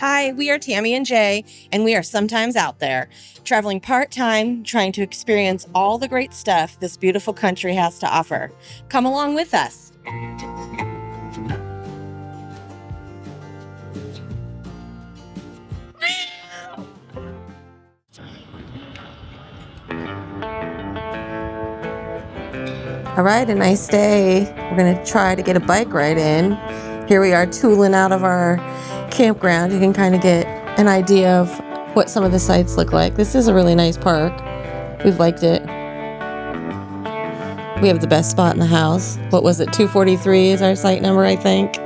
Hi, we are Tammy and Jay, and we are sometimes out there, traveling part-time, trying to experience all the great stuff this beautiful country has to offer. Come along with us. All right, a nice day. We're going to try to get a bike ride in. Here we are tooling out of our campground. You can kind of get an idea of what some of the sites look like. This is a really nice park. We've liked it. We have the best spot in the house. What was it? 243 is our site number, I think.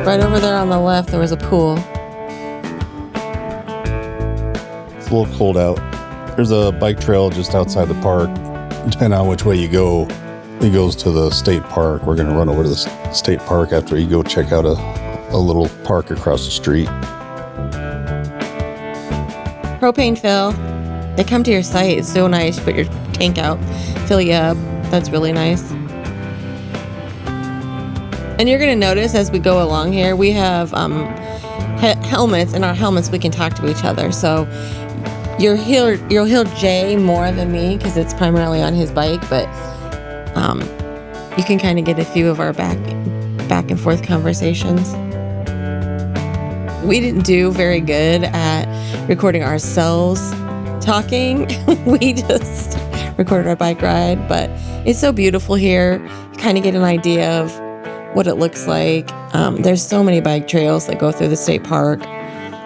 Right over there on the left, there was a pool. It's a little cold out. There's a bike trail just outside the park. Depending on which way you go, it goes to the state park. We're going to run over to the state park after you go check out a little park across the street. Propane fill. They come to your site. It's so nice. You put your tank out, fill you up. That's really nice. And you're going to notice as we go along here, we have helmets. In our helmets, we can talk to each other. So you'll hear Jay more than me because it's primarily on his bike, but you can kind of get a few of our back and forth conversations. We didn't do very good at recording ourselves talking. We just recorded our bike ride, but it's so beautiful here. You kind of get an idea of what it looks like. There's so many bike trails that go through the state park.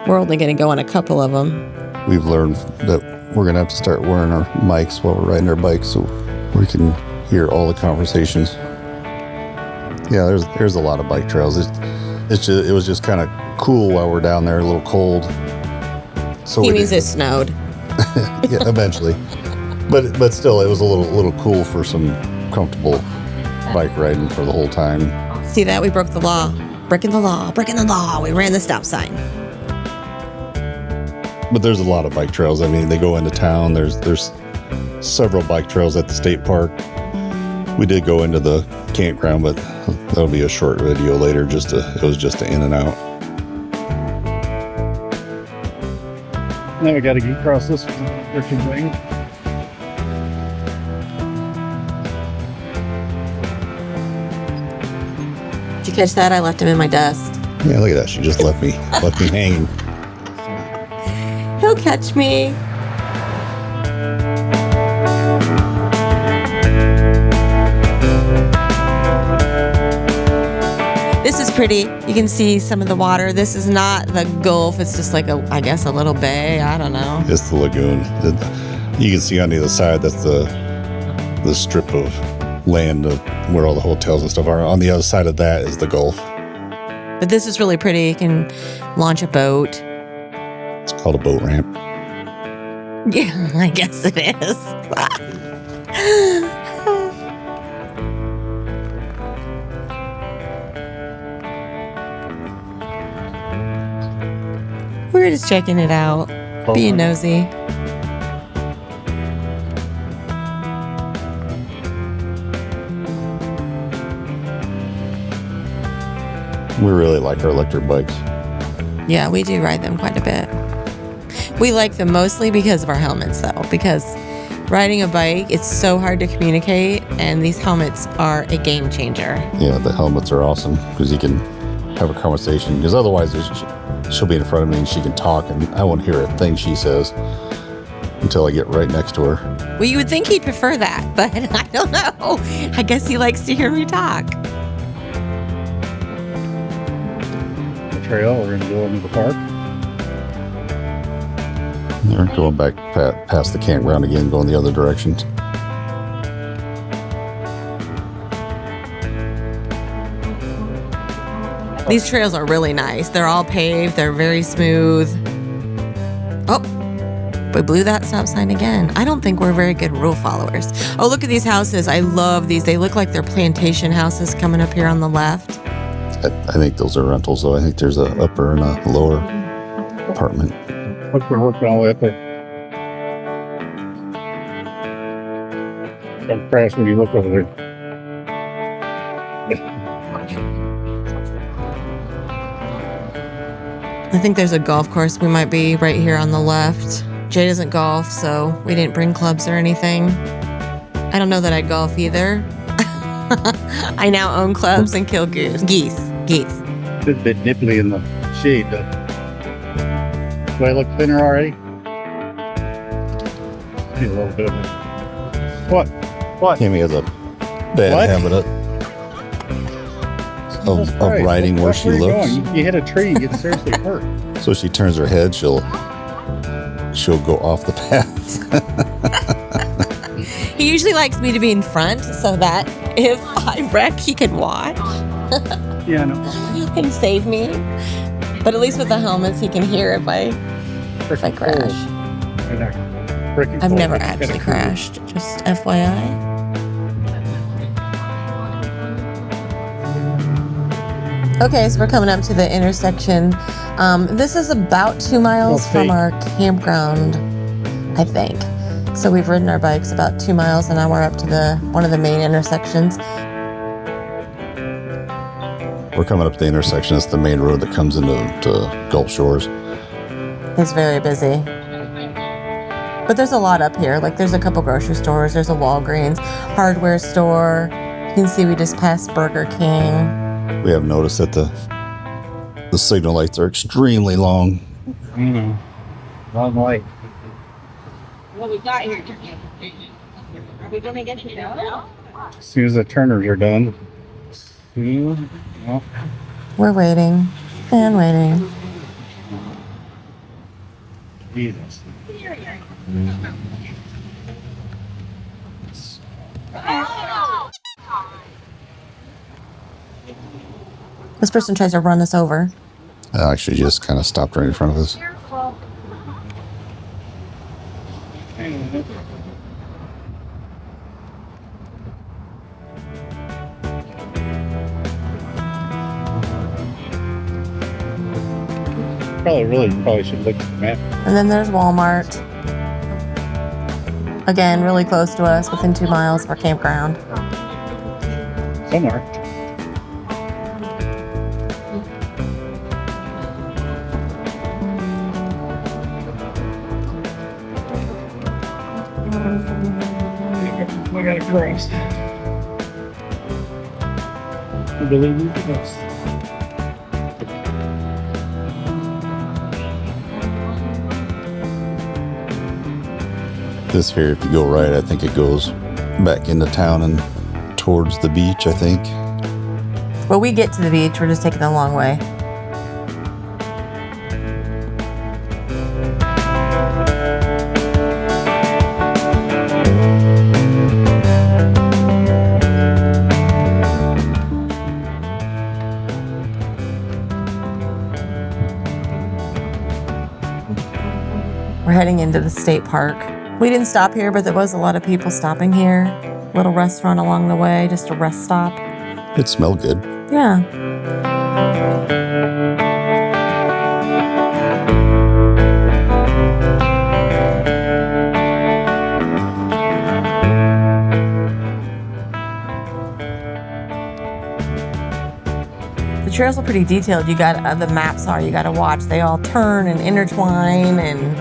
We're only going to go on a couple of them. We've learned that we're going to have to start wearing our mics while we're riding our bikes so we can hear all the conversations. Yeah, there's a lot of bike trails. It was just kind of cool while we're down there, a little cold. So he means it snowed. Yeah, eventually. But still, it was a little cool for some comfortable bike riding for the whole time. See that? We broke the law. Breaking the law. We ran the stop sign. But there's a lot of bike trails. I mean, they go into town. There's several bike trails at the state park. We did go into the campground, but that'll be a short video later. It was just an in and out. Now we got to get across this freaking thing. Did you catch that? I left him in my dust. Yeah, look at that. She just left me hanging. He'll catch me. This is pretty. You can see some of the water. This is not the Gulf. It's just like I guess a little bay. I don't know. It's the lagoon. You can see on the other side, that's the strip of land where all the hotels and stuff are. On the other side of that is the Gulf. But this is really pretty. You can launch a boat. It's called a boat ramp. Yeah, I guess it is. We're just checking it out, being nosy. We really like our electric bikes. Yeah, we do ride them quite a bit. We like them mostly because of our helmets, though, because riding a bike, it's so hard to communicate, and these helmets are a game changer. Yeah, the helmets are awesome because you can have a conversation. Because otherwise, she'll be in front of me and she can talk, and I won't hear a thing she says until I get right next to her. Well, you would think he'd prefer that, but I don't know. I guess he likes to hear me talk. The trail, we're going to go into the park. We're going back past the campground again, going the other direction. These trails are really nice. They're all paved. They're very smooth. Oh, we blew that stop sign again. I don't think we're very good rule followers. Oh, look at these houses. I love these. They look like they're plantation houses coming up here on the left. I think those are rentals, though. I think there's an upper and a lower apartment. Look, we're working all the way up there. Don't crash when you look over there. I think there's a golf course. We might be right here on the left. Jay doesn't golf, so we didn't bring clubs or anything. I don't know that I golf either. I now own clubs and kill geese. Geese. It's a bit nipply in the shade, but do I look thinner already? See a little bit of it. What? Kimmy has a bad What? habit of riding where she are you looks. going? You hit a tree, you get seriously hurt. So she turns her head, she'll go off the path. He usually likes me to be in front so that if I wreck, he can watch Yeah, no. and save me. But at least with the helmets, he can hear if I crash. I've never actually crashed, just FYI. Okay, so we're coming up to the intersection. This is about 2 miles from our campground, I think. So we've ridden our bikes about 2 miles, and now we're up to one of the main intersections. We're coming up to the intersection. It's the main road that comes into Gulf Shores. It's very busy. But there's a lot up here. Like there's a couple grocery stores. There's a Walgreens, hardware store. You can see we just passed Burger King. We have noticed that the signal lights are extremely long. Long light. What we got here? Are we gonna get to know? As soon as the turners are done. Well, We're waiting and waiting. Jesus. This person tries to run us over. Actually, just kind of stopped right in front of us. Probably should look at the map. And then there's Walmart. Again, really close to us, within 2 miles of our campground. Somewhere. We got a cross. I believe we crossed. This here, if you go right, I think it goes back into town and towards the beach, I think. When we get to the beach, we're just taking the long way. We're heading into the state park. We didn't stop here, but there was a lot of people stopping here. Little restaurant along the way, just a rest stop. It smelled good. Yeah. The trails are pretty detailed. You got the maps are you got to watch. They all turn and intertwine, and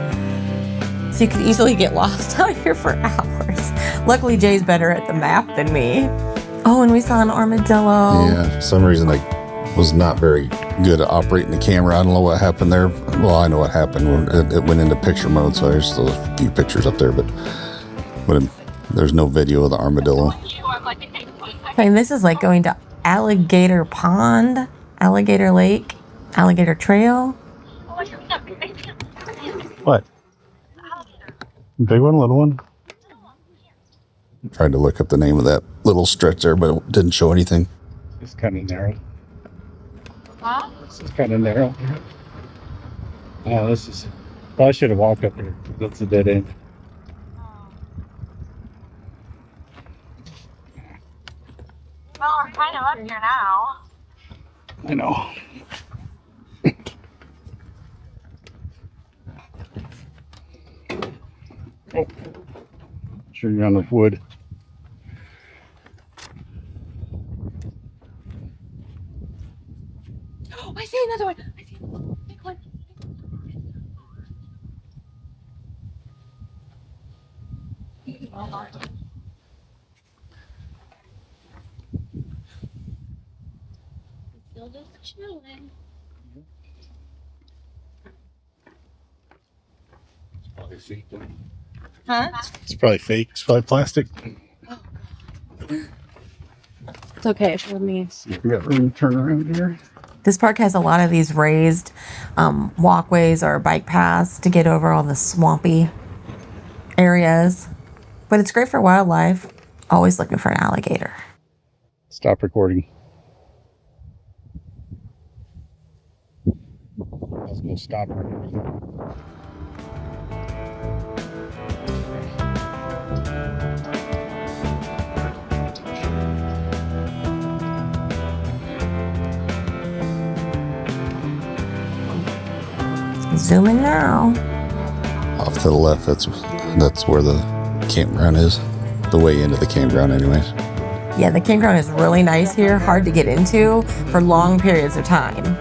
so you could easily get lost out here for hours. Luckily, Jay's better at the map than me. Oh, and we saw an armadillo. Yeah, for some reason I was not very good at operating the camera. I don't know what happened there. Well, I know what happened. It went into picture mode, so there's still a few pictures up there, but there's no video of the armadillo. Okay, this is like going to Alligator Pond, Alligator Lake, Alligator Trail. What? Big one, little one? Tried to look up the name of that little stretch there, but it didn't show anything. It's kind of narrow. Huh? This is kind of narrow. Oh, this is... Well, I should have walked up here. That's a dead end. Well, we're kind of up here now. I know. Oh. Sure you're on the wood. Oh, I see another one. I see a big one. Still just chilling. Probably fake. Huh? It's probably fake. It's probably plastic. It's okay. It showed me. See if we got room to turn around here. This park has a lot of these raised walkways or bike paths to get over all the swampy areas. But it's great for wildlife. Always looking for an alligator. Stop recording. Let's go stop recording. Zoom in now. Off to the left, that's where the campground is. The way into the campground anyways. Yeah, the campground is really nice here. Hard to get into for long periods of time.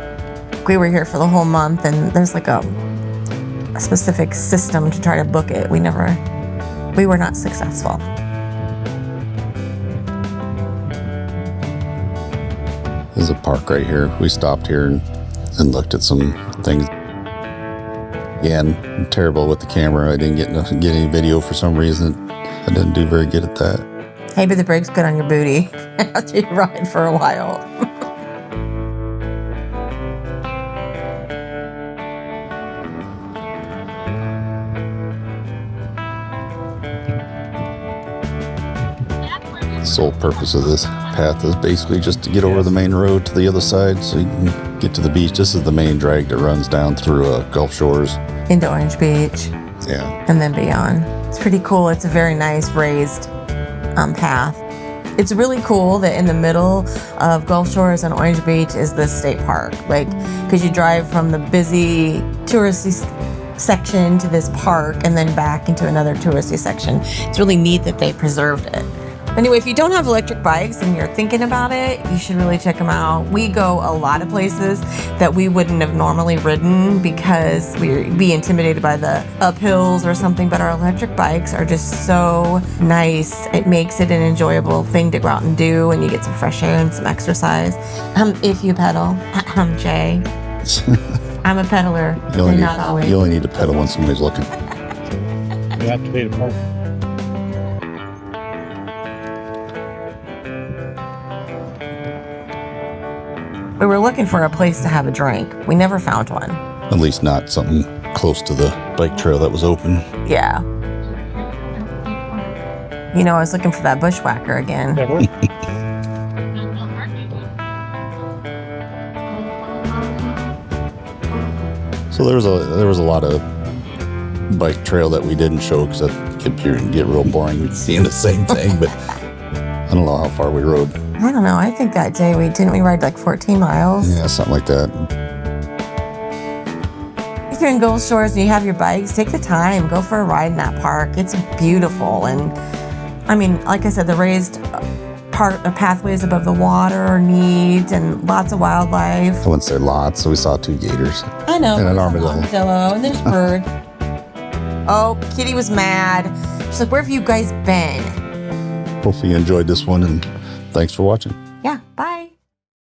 We were here for the whole month, and there's like a specific system to try to book it. We were not successful. There's a park right here. We stopped here and looked at some things. Again, I'm terrible with the camera. I didn't get any video for some reason. I didn't do very good at that. Hey, but the brake's good on your booty after you ride for a while. The sole purpose of this path is basically just to get over the main road to the other side so you can get to the beach. This is the main drag that runs down through Gulf Shores. Into Orange Beach. Yeah. And then beyond. It's pretty cool. It's a very nice raised path. It's really cool that in the middle of Gulf Shores and Orange Beach is this state park. Like, because you drive from the busy touristy section to this park and then back into another touristy section. It's really neat that they preserved it. Anyway, if you don't have electric bikes and you're thinking about it, you should really check them out. We go a lot of places that we wouldn't have normally ridden because we'd be intimidated by the uphills or something, but our electric bikes are just so nice. It makes it an enjoyable thing to go out and do, and you get some fresh air and some exercise. If you pedal, Jay. I'm a pedaler, and not always. You only need to pedal when somebody's looking. You activate a park. We were looking for a place to have a drink. We never found one. At least not something close to the bike trail that was open. Yeah. You know, I was looking for that bushwhacker again. So there was a lot of bike trail that we didn't show because that could get real boring seeing the same thing. But I don't know how far we rode. I don't know. I think that day we ride like 14 miles. Yeah, something like that. If you're in Gulf Shores and you have your bikes, take the time. Go for a ride in that park. It's beautiful. And I mean, like I said, the raised pathways above the water are neat and lots of wildlife. I wouldn't say lots, so we saw 2 gators. I know. And an armadillo. And there's bird. Oh, Kitty was mad. She's like, where have you guys been? Hopefully you enjoyed this one, and thanks for watching.